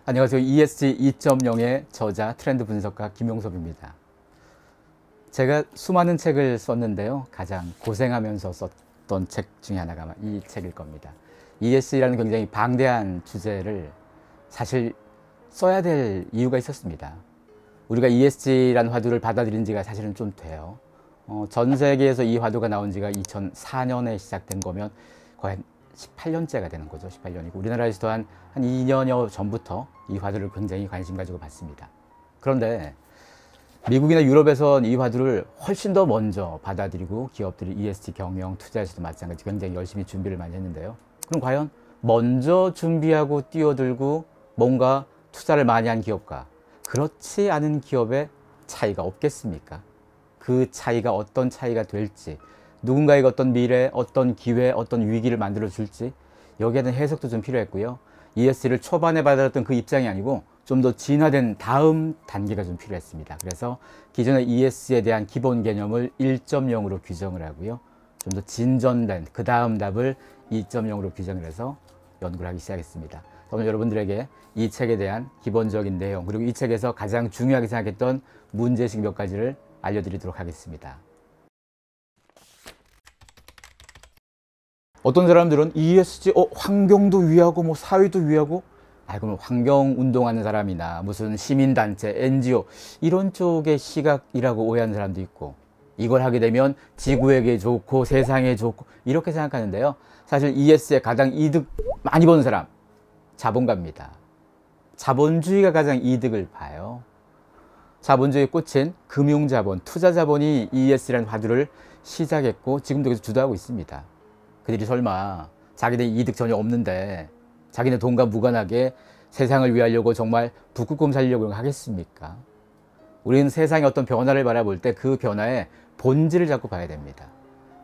안녕하세요. ESG 2.0의 저자 트렌드 분석가 김용섭입니다. 제가 수많은 책을 썼는데요. 가장 고생하면서 썼던 책 중에 하나가 아마 이 책일 겁니다. ESG라는 굉장히 방대한 주제를 사실 써야 될 이유가 있었습니다. 우리가 ESG라는 화두를 받아들인 지가 사실은 좀 돼요. 전 세계에서 이 화두가 나온 지가 2004년에 시작된 거면 거의 18년째가 되는 거죠. 18년이고 우리나라에서도 한 2년여 전부터 이 화두를 굉장히 관심 가지고 봤습니다. 그런데 미국이나 유럽에선 이 화두를 훨씬 더 먼저 받아들이고 기업들이 ESG 경영, 투자에서도 마찬가지 굉장히 열심히 준비를 많이 했는데요. 그럼 과연 먼저 준비하고 뛰어들고 뭔가 투자를 많이 한 기업과 그렇지 않은 기업의 차이가 없겠습니까? 그 차이가 어떤 차이가 될지, 누군가에게 어떤 미래, 어떤 기회, 어떤 위기를 만들어 줄지 여기에 대한 해석도 좀 필요했고요. ESG를 초반에 받아들였던 그 입장이 아니고 좀 더 진화된 다음 단계가 좀 필요했습니다. 그래서 기존의 ESG에 대한 기본 개념을 1.0으로 규정을 하고요. 좀 더 진전된 그 다음 답을 2.0으로 규정을 해서 연구를 하기 시작했습니다. 오늘 여러분들에게 이 책에 대한 기본적인 내용, 그리고 이 책에서 가장 중요하게 생각했던 문제식 몇 가지를 알려드리도록 하겠습니다. 어떤 사람들은 ESG, 환경도 위하고 뭐 사회도 위하고, 그럼 환경 운동하는 사람이나 무슨 시민단체, NGO 이런 쪽의 시각이라고 오해하는 사람도 있고, 이걸 하게 되면 지구에게 좋고 세상에 좋고 이렇게 생각하는데요. 사실 ESG에 가장 이득 많이 보는 사람, 자본가입니다. 자본주의가 가장 이득을 봐요. 자본주의에 꽂힌 금융자본, 투자자본이 ESG라는 화두를 시작했고 지금도 계속 주도하고 있습니다. 그들이 설마 자기네 이득 전혀 없는데 자기네 돈과 무관하게 세상을 위하려고 정말 북극곰 살려고 하겠습니까? 우리는 세상의 어떤 변화를 바라볼 때 그 변화의 본질을 자꾸 봐야 됩니다.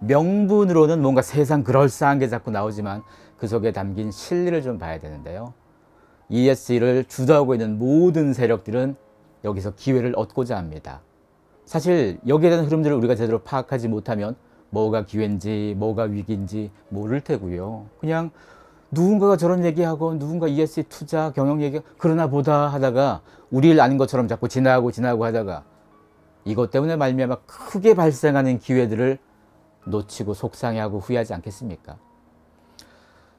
명분으로는 뭔가 세상 그럴싸한 게 자꾸 나오지만 그 속에 담긴 실리를 좀 봐야 되는데요. ESG를 주도하고 있는 모든 세력들은 여기서 기회를 얻고자 합니다. 사실 여기에 대한 흐름들을 우리가 제대로 파악하지 못하면 뭐가 기회인지 뭐가 위기인지 모를 테고요. 그냥 누군가가 저런 얘기하고 누군가 ESG 투자 경영 얘기 그러나 보다 하다가 우리 일 아닌 것처럼 자꾸 지나가고 하다가 이것 때문에 말미암아 크게 발생하는 기회들을 놓치고 속상해하고 후회하지 않겠습니까?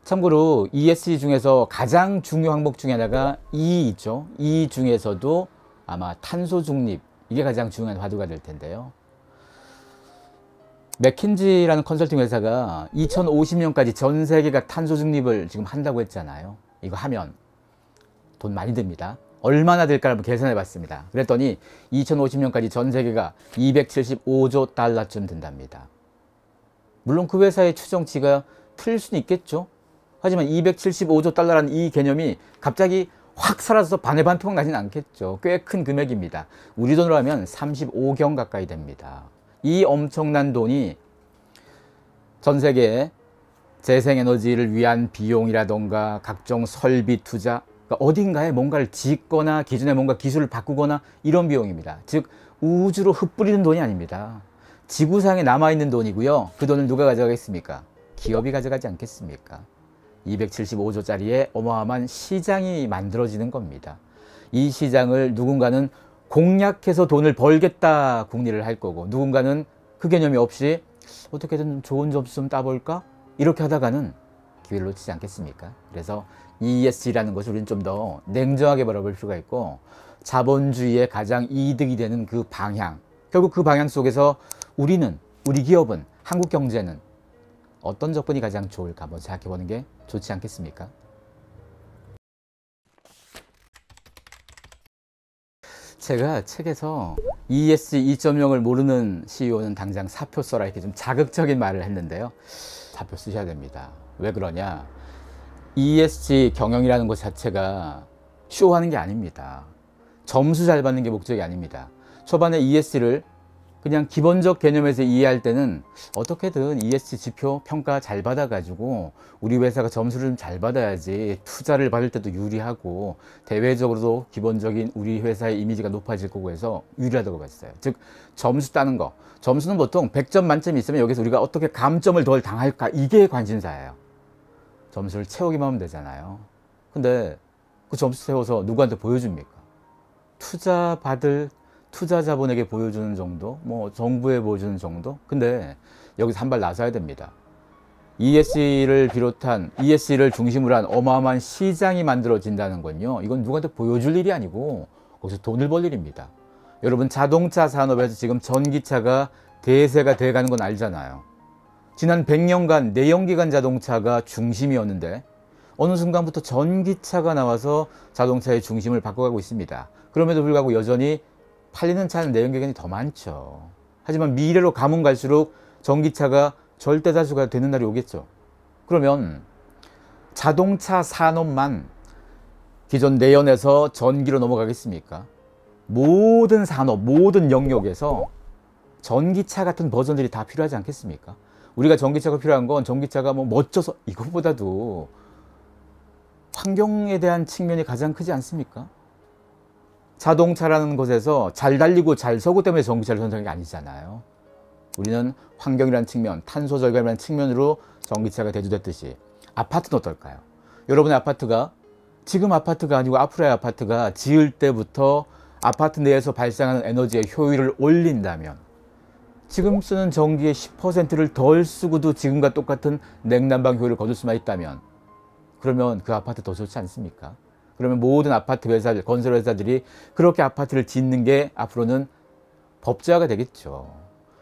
참고로 ESG 중에서 가장 중요한 항목 중에 하나가 E 있죠. E 중에서도 아마 탄소 중립, 이게 가장 중요한 화두가 될 텐데요. 맥킨지라는 컨설팅 회사가 2050년까지 전 세계가 탄소 중립을 지금 한다고 했잖아요. 이거 하면 돈 많이 듭니다. 얼마나 될까 한번 계산해 봤습니다. 그랬더니 2050년까지 전 세계가 275조 달러쯤 든답니다. 물론 그 회사의 추정치가 틀릴 수는 있겠죠. 하지만 275조 달러라는 이 개념이 갑자기 확 사라져서 반의 반토막 나지는 않겠죠. 꽤 큰 금액입니다. 우리 돈으로 하면 35경 가까이 됩니다. 이 엄청난 돈이 전 세계에 재생에너지를 위한 비용이라던가 각종 설비 투자, 그러니까 어딘가에 뭔가를 짓거나 기존에 뭔가 기술을 바꾸거나 이런 비용입니다. 즉 우주로 흩뿌리는 돈이 아닙니다. 지구상에 남아있는 돈이고요. 그 돈을 누가 가져가겠습니까? 기업이 가져가지 않겠습니까? 275조짜리의 어마어마한 시장이 만들어지는 겁니다. 이 시장을 누군가는 공략해서 돈을 벌겠다 궁리를 할 거고, 누군가는 그 개념이 없이 어떻게든 좋은 점수 좀 따볼까? 이렇게 하다가는 기회를 놓치지 않겠습니까? 그래서 ESG라는 것을 우리는 좀 더 냉정하게 바라볼 필요가 있고, 자본주의의 가장 이득이 되는 그 방향, 결국 그 방향 속에서 우리는, 우리 기업은, 한국 경제는 어떤 접근이 가장 좋을까 한번 생각해 보는 게 좋지 않겠습니까? 제가 책에서 ESG 2.0을 모르는 CEO는 당장 사표 써라 이렇게 좀 자극적인 말을 했는데요. 사표 쓰셔야 됩니다. 왜 그러냐? ESG 경영이라는 것 자체가 쇼하는 게 아닙니다. 점수 잘 받는 게 목적이 아닙니다. 초반에 ESG를 그냥 기본적 개념에서 이해할 때는 어떻게든 ESG 지표 평가 잘 받아가지고 우리 회사가 점수를 좀 잘 받아야지 투자를 받을 때도 유리하고 대외적으로도 기본적인 우리 회사의 이미지가 높아질 거고 해서 유리하다고 봤어요. 즉 점수 따는 거, 점수는 보통 100점 만점이 있으면 여기서 우리가 어떻게 감점을 덜 당할까, 이게 관심사예요. 점수를 채우기만 하면 되잖아요. 근데 그 점수 세워서 누구한테 보여줍니까? 투자 자본에게 보여주는 정도, 뭐 정부에 보여주는 정도. 근데 여기서 한 발 나서야 됩니다. ESG를 중심으로 한 어마어마한 시장이 만들어진다는 건요, 이건 누구한테 보여줄 일이 아니고 거기서 돈을 벌 일입니다. 여러분, 자동차 산업에서 지금 전기차가 대세가 돼가는 건 알잖아요. 지난 100년간 내연기관 자동차가 중심이었는데 어느 순간부터 전기차가 나와서 자동차의 중심을 바꿔가고 있습니다. 그럼에도 불구하고 여전히 팔리는 차는 내연기관이 더 많죠. 하지만 미래로 가면 갈수록 전기차가 절대다수가 되는 날이 오겠죠. 그러면 자동차 산업만 기존 내연에서 전기로 넘어가겠습니까? 모든 산업, 모든 영역에서 전기차 같은 버전들이 다 필요하지 않겠습니까? 우리가 전기차가 필요한 건 전기차가 뭐 멋져서, 이것보다도 환경에 대한 측면이 가장 크지 않습니까? 자동차라는 것에서 잘 달리고 잘 서고 때문에 전기차를 선택한 게 아니잖아요. 우리는 환경이라는 측면, 탄소 절감이라는 측면으로 전기차가 대두됐듯이 아파트는 어떨까요? 여러분의 아파트가 지금 아파트가 아니고 앞으로의 아파트가 지을 때부터 아파트 내에서 발생하는 에너지의 효율을 올린다면, 지금 쓰는 전기의 10%를 덜 쓰고도 지금과 똑같은 냉난방 효율을 거둘 수만 있다면, 그러면 그 아파트 더 좋지 않습니까? 그러면 모든 아파트 회사들, 건설 회사들이 그렇게 아파트를 짓는 게 앞으로는 법제화가 되겠죠.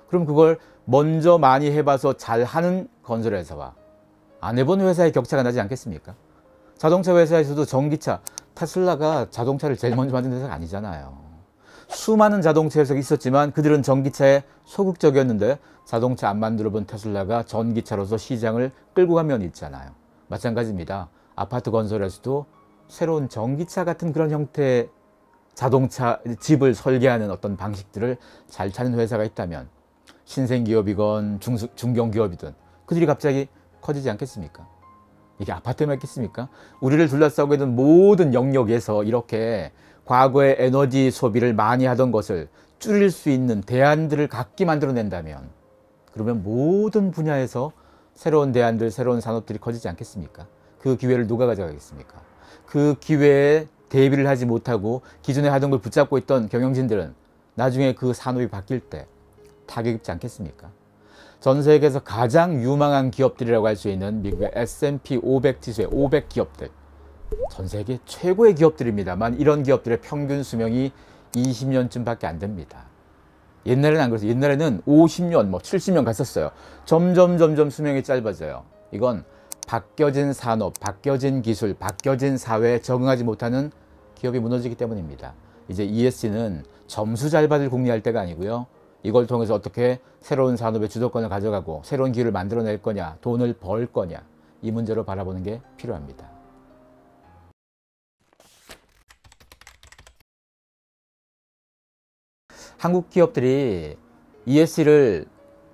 그럼 그걸 먼저 많이 해봐서 잘하는 건설 회사와 안 해본 회사의 격차가 나지 않겠습니까? 자동차 회사에서도 전기차, 테슬라가 자동차를 제일 먼저 만든 회사가 아니잖아요. 수많은 자동차 회사가 있었지만 그들은 전기차에 소극적이었는데 자동차 안 만들어 본 테슬라가 전기차로서 시장을 끌고 간 면이 있잖아요. 마찬가지입니다. 아파트 건설에서도 새로운 전기차 같은 그런 형태의 자동차 집을 설계하는 어떤 방식들을 잘 찾는 회사가 있다면, 신생기업이건 중견기업이든 그들이 갑자기 커지지 않겠습니까? 이게 아파트만 있겠습니까? 우리를 둘러싸고 있는 모든 영역에서 이렇게 과거의 에너지 소비를 많이 하던 것을 줄일 수 있는 대안들을 각기 만들어낸다면, 그러면 모든 분야에서 새로운 대안들, 새로운 산업들이 커지지 않겠습니까? 그 기회를 누가 가져가겠습니까? 그 기회에 대비를 하지 못하고 기존에 하던 걸 붙잡고 있던 경영진들은 나중에 그 산업이 바뀔 때 타격 입지 않겠습니까? 전 세계에서 가장 유망한 기업들이라고 할 수 있는 미국의 S&P 500 지수의 500 기업들, 전 세계 최고의 기업들입니다만 이런 기업들의 평균 수명이 20년쯤 밖에 안 됩니다. 옛날에는 안 그랬어요. 옛날에는 50년, 70년 갔었어요. 점점 수명이 짧아져요. 이건 바뀌어진 산업, 바뀌어진 기술, 바뀌어진 사회에 적응하지 못하는 기업이 무너지기 때문입니다. 이제 ESG는 점수 잘 받을 궁리할 때가 아니고요. 이걸 통해서 어떻게 새로운 산업의 주도권을 가져가고 새로운 기회를 만들어낼 거냐, 돈을 벌 거냐, 이 문제로 바라보는 게 필요합니다. 한국 기업들이 ESG를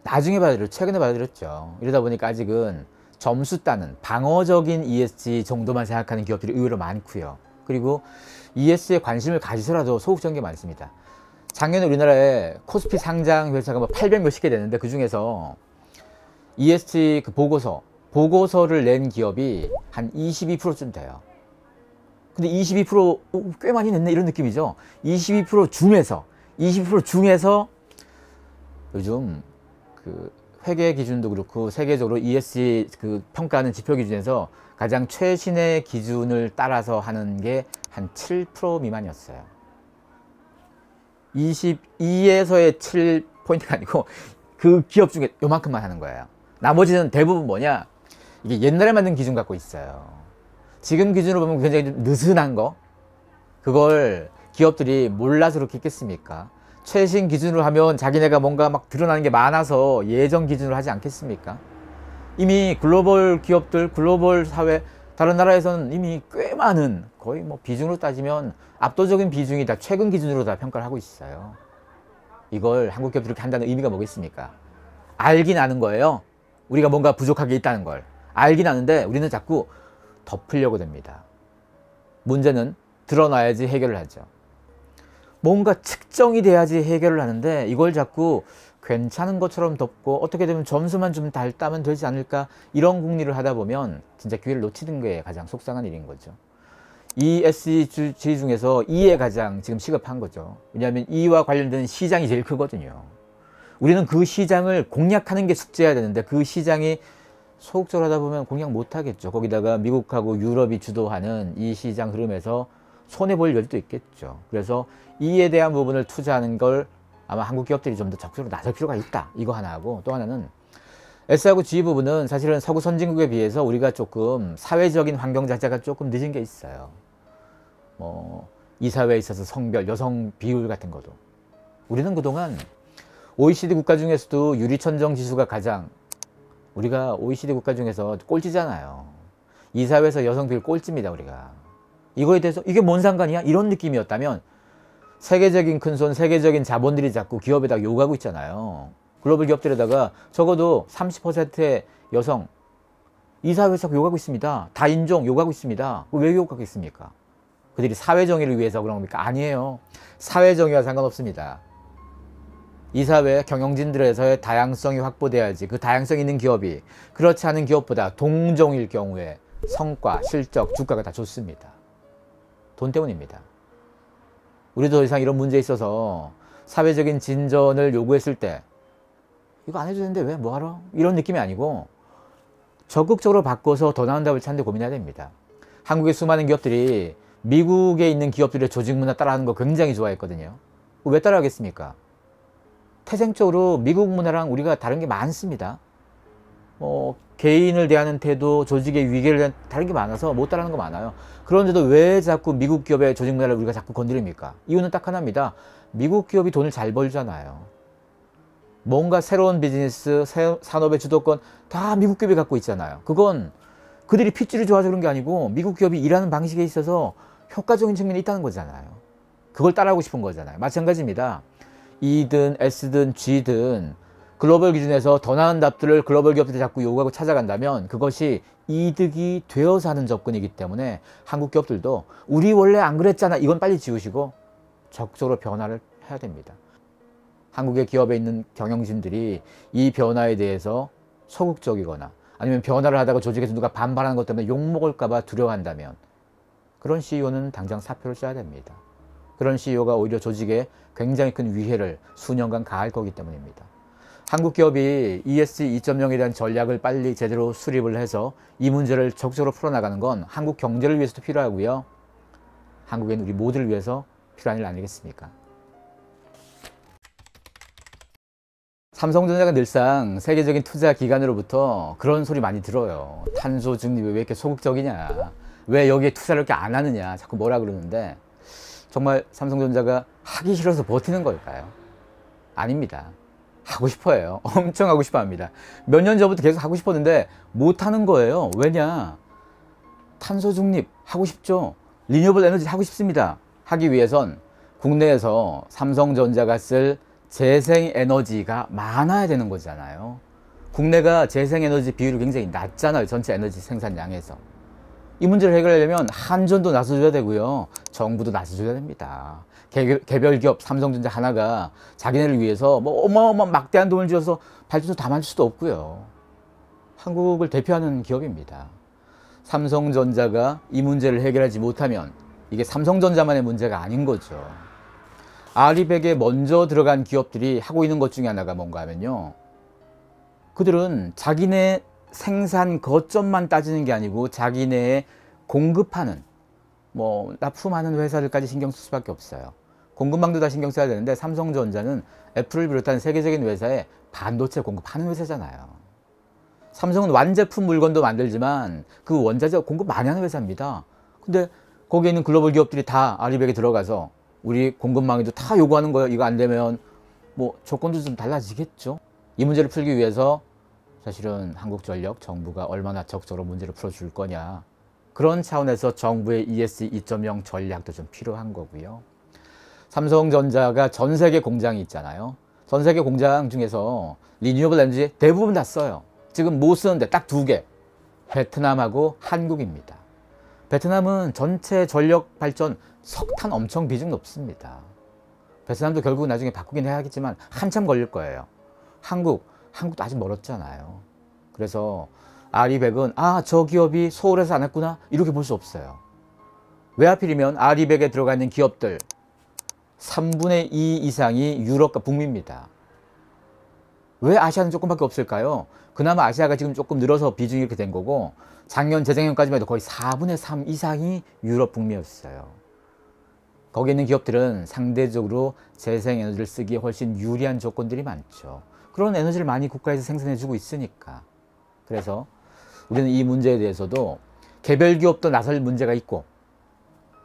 나중에 받아들였죠. 최근에 받아들였죠. 이러다 보니까 아직은 점수 따는 방어적인 ESG 정도만 생각하는 기업들이 의외로 많고요. 그리고 ESG에 관심을 가지서라도 소극적인 게 많습니다. 작년에 우리나라에 코스피 상장 회사가 800 몇십 개 됐는데 그 중에서 ESG 그 보고서를 낸 기업이 한 22%쯤 돼요. 근데 22% 꽤 많이 냈네 이런 느낌이죠. 22% 중에서 요즘 그 회계 기준도 그렇고 세계적으로 ESG 그 평가하는 지표 기준에서 가장 최신의 기준을 따라서 하는 게 한 7% 미만이었어요. 22에서의 7포인트가 아니고 그 기업 중에 요만큼만 하는 거예요. 나머지는 대부분 뭐냐, 이게 옛날에 만든 기준 갖고 있어요. 지금 기준으로 보면 굉장히 좀 느슨한 거, 그걸 기업들이 몰라서 그렇게 했겠습니까? 최신 기준으로 하면 자기네가 뭔가 막 드러나는 게 많아서 예전 기준으로 하지 않겠습니까? 이미 글로벌 기업들, 글로벌 사회, 다른 나라에서는 이미 꽤 많은, 거의 비중으로 따지면 압도적인 비중이 다 최근 기준으로 다 평가를 하고 있어요. 이걸 한국 기업들이 이렇게 한다는 의미가 뭐겠습니까? 알긴 아는 거예요. 우리가 뭔가 부족한 게 있다는 걸 알긴 아는데 우리는 자꾸 덮으려고 됩니다. 문제는 드러나야지 해결을 하죠. 뭔가 측정이 돼야지 해결을 하는데 이걸 자꾸 괜찮은 것처럼 덮고 어떻게 되면 점수만 좀 잘 따면 되지 않을까, 이런 궁리를 하다 보면 진짜 기회를 놓치는 게 가장 속상한 일인 거죠. ESG 중에서 E에 가장 지금 시급한 거죠. 왜냐하면 E와 관련된 시장이 제일 크거든요. 우리는 그 시장을 공략하는 게 숙제해야 되는데 그 시장이 소극적으로 하다 보면 공략 못 하겠죠. 거기다가 미국하고 유럽이 주도하는 이 시장 흐름에서 손해볼 여지도 있겠죠. 그래서 E에 대한 부분을 투자하는 걸 아마 한국 기업들이 좀 더 적극적으로 나설 필요가 있다. 이거 하나하고 또 하나는 S하고 G 부분은 사실은 서구 선진국에 비해서 우리가 조금 사회적인 환경 자체가 조금 늦은 게 있어요. 이 사회에 있어서 성별, 여성 비율 같은 것도. 우리는 그동안 OECD 국가 중에서도 유리천정 지수가 가장, 우리가 OECD 국가 중에서 꼴찌잖아요. 이 사회에서 여성 비율 꼴찌입니다, 우리가. 이거에 대해서 이게 뭔 상관이야? 이런 느낌이었다면 세계적인 큰손, 세계적인 자본들이 자꾸 기업에다가 요구하고 있잖아요. 글로벌 기업들에다가 적어도 30%의 여성, 이 사회에서 요구하고 있습니다. 다인종 요구하고 있습니다. 왜 요구하겠습니까? 그들이 사회정의를 위해서 그런 겁니까? 아니에요. 사회정의와 상관없습니다. 이 사회 경영진들에서의 다양성이 확보돼야지. 그 다양성 있는 기업이 그렇지 않은 기업보다 동종일 경우에 성과, 실적, 주가가 다 좋습니다. 돈 때문입니다. 우리도 더 이상 이런 문제에 있어서 사회적인 진전을 요구했을 때 이거 안 해도 되는데 왜 뭐하러? 이런 느낌이 아니고 적극적으로 바꿔서 더 나은 답을 찾는 데 고민해야 됩니다. 한국의 수많은 기업들이 미국에 있는 기업들의 조직 문화 따라하는 거 굉장히 좋아했거든요. 왜 따라하겠습니까? 태생적으로 미국 문화랑 우리가 다른 게 많습니다. 개인을 대하는 태도, 조직의 위계를 대한 다른 게 많아서 못 따라하는 거 많아요. 그런데도 왜 자꾸 미국 기업의 조직 문화를 우리가 자꾸 건드립니까? 이유는 딱 하나입니다. 미국 기업이 돈을 잘 벌잖아요. 뭔가 새로운 비즈니스, 산업의 주도권 다 미국 기업이 갖고 있잖아요. 그건 그들이 핏줄이 좋아서 그런 게 아니고 미국 기업이 일하는 방식에 있어서 효과적인 측면이 있다는 거잖아요. 그걸 따라하고 싶은 거잖아요. 마찬가지입니다. E든 S든 G든 글로벌 기준에서 더 나은 답들을 글로벌 기업들이 자꾸 요구하고 찾아간다면 그것이 이득이 되어서 하는 접근이기 때문에 한국 기업들도 우리 원래 안 그랬잖아. 이건 빨리 지우시고 적극적으로 변화를 해야 됩니다. 한국의 기업에 있는 경영진들이 이 변화에 대해서 소극적이거나 아니면 변화를 하다가 조직에서 누가 반발하는 것 때문에 욕먹을까 봐 두려워한다면 그런 CEO는 당장 사표를 써야 됩니다. 그런 CEO가 오히려 조직에 굉장히 큰 위해를 수년간 가할 거기 때문입니다. 한국 기업이 ESG 2.0에 대한 전략을 빨리 제대로 수립을 해서 이 문제를 적극적으로 풀어나가는 건 한국 경제를 위해서도 필요하고요. 한국인 우리 모두를 위해서 필요한 일 아니겠습니까? 삼성전자가 늘상 세계적인 투자 기관으로부터 그런 소리 많이 들어요. 탄소 중립이 왜 이렇게 소극적이냐, 왜 여기에 투자를 이렇게 안 하느냐, 자꾸 뭐라 그러는데 정말 삼성전자가 하기 싫어서 버티는 걸까요? 아닙니다. 하고 싶어요. 엄청 하고 싶어 합니다. 몇 년 전부터 계속 하고 싶었는데 못 하는 거예요. 왜냐? 탄소 중립 하고 싶죠. 리뉴어블 에너지 하고 싶습니다. 하기 위해선 국내에서 삼성전자가 쓸 재생에너지가 많아야 되는 거잖아요. 국내가 재생에너지 비율이 굉장히 낮잖아요. 전체 에너지 생산량에서. 이 문제를 해결하려면 한전도 나서줘야 되고요. 정부도 나서줘야 됩니다. 개별 기업 삼성전자 하나가 자기네를 위해서 뭐 어마어마한 막대한 돈을 들여서 발전소 다 만들 수도 없고요. 한국을 대표하는 기업입니다. 삼성전자가 이 문제를 해결하지 못하면 이게 삼성전자만의 문제가 아닌 거죠. 아리백에 먼저 들어간 기업들이 하고 있는 것 중에 하나가 뭔가 하면요. 그들은 자기네 생산 거점만 따지는 게 아니고 자기네에 공급하는 뭐 납품하는 회사들까지 신경 쓸 수밖에 없어요. 공급망도 다 신경 써야 되는데 삼성전자는 애플을 비롯한 세계적인 회사에 반도체 공급하는 회사잖아요. 삼성은 완제품 물건도 만들지만 그 원자재 공급 많이 하는 회사입니다. 근데 거기에 있는 글로벌 기업들이 다 아리백에 들어가서 우리 공급망에도 다 요구하는 거예요. 이거 안 되면 뭐 조건도 좀 달라지겠죠. 이 문제를 풀기 위해서 사실은 한국전력 정부가 얼마나 적극적으로 문제를 풀어줄 거냐, 그런 차원에서 정부의 ESG 2.0 전략도 좀 필요한 거고요. 삼성전자가 전 세계 공장이 있잖아요. 전 세계 공장 중에서 리뉴어블 에너지 대부분 다 써요. 지금 못 쓰는데 딱 2개, 베트남하고 한국입니다. 베트남은 전체 전력 발전 석탄 엄청 비중 높습니다. 베트남도 결국 나중에 바꾸긴 해야겠지만 한참 걸릴 거예요. 한국도 아직 멀었잖아요. 그래서 아리백은 저 기업이 소홀해서 안 했구나 이렇게 볼 수 없어요. 왜 하필이면 아리백에 들어가 있는 기업들 3분의 2 이상이 유럽과 북미입니다. 왜 아시아는 조금밖에 없을까요? 그나마 아시아가 지금 조금 늘어서 비중이 이렇게 된 거고, 작년, 재작년까지만 해도 거의 4분의 3 이상이 유럽, 북미였어요. 거기 있는 기업들은 상대적으로 재생에너지를 쓰기에 훨씬 유리한 조건들이 많죠. 그런 에너지를 많이 국가에서 생산해주고 있으니까. 그래서 우리는 이 문제에 대해서도 개별 기업도 나설 문제가 있고,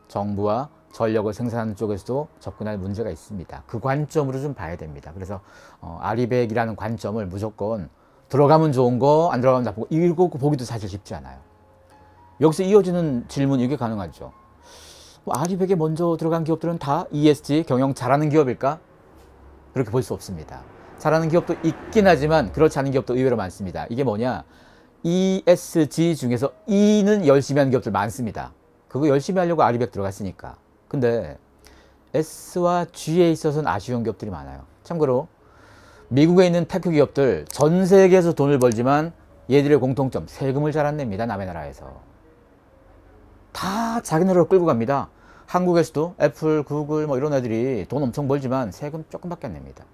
정부와 전력을 생산하는 쪽에서도 접근할 문제가 있습니다. 그 관점으로 좀 봐야 됩니다. 그래서 아리백이라는 관점을 무조건 들어가면 좋은 거, 안 들어가면 나쁘고, 이거 보기도 사실 쉽지 않아요. 여기서 이어지는 질문이 이게 가능하죠. 아리백에 먼저 들어간 기업들은 다 ESG 경영 잘하는 기업일까? 그렇게 볼 수 없습니다. 잘하는 기업도 있긴 하지만 그렇지 않은 기업도 의외로 많습니다. 이게 뭐냐? ESG 중에서 E는 열심히 하는 기업들 많습니다. 그거 열심히 하려고 아리백 들어갔으니까. 근데 S와 G에 있어서는 아쉬운 기업들이 많아요. 참고로 미국에 있는 테크 기업들 전 세계에서 돈을 벌지만 얘들의 공통점, 세금을 잘 안 냅니다. 남의 나라에서. 다 자기 나라로 끌고 갑니다. 한국에서도 애플, 구글 뭐 이런 애들이 돈 엄청 벌지만 세금 조금밖에 안 냅니다.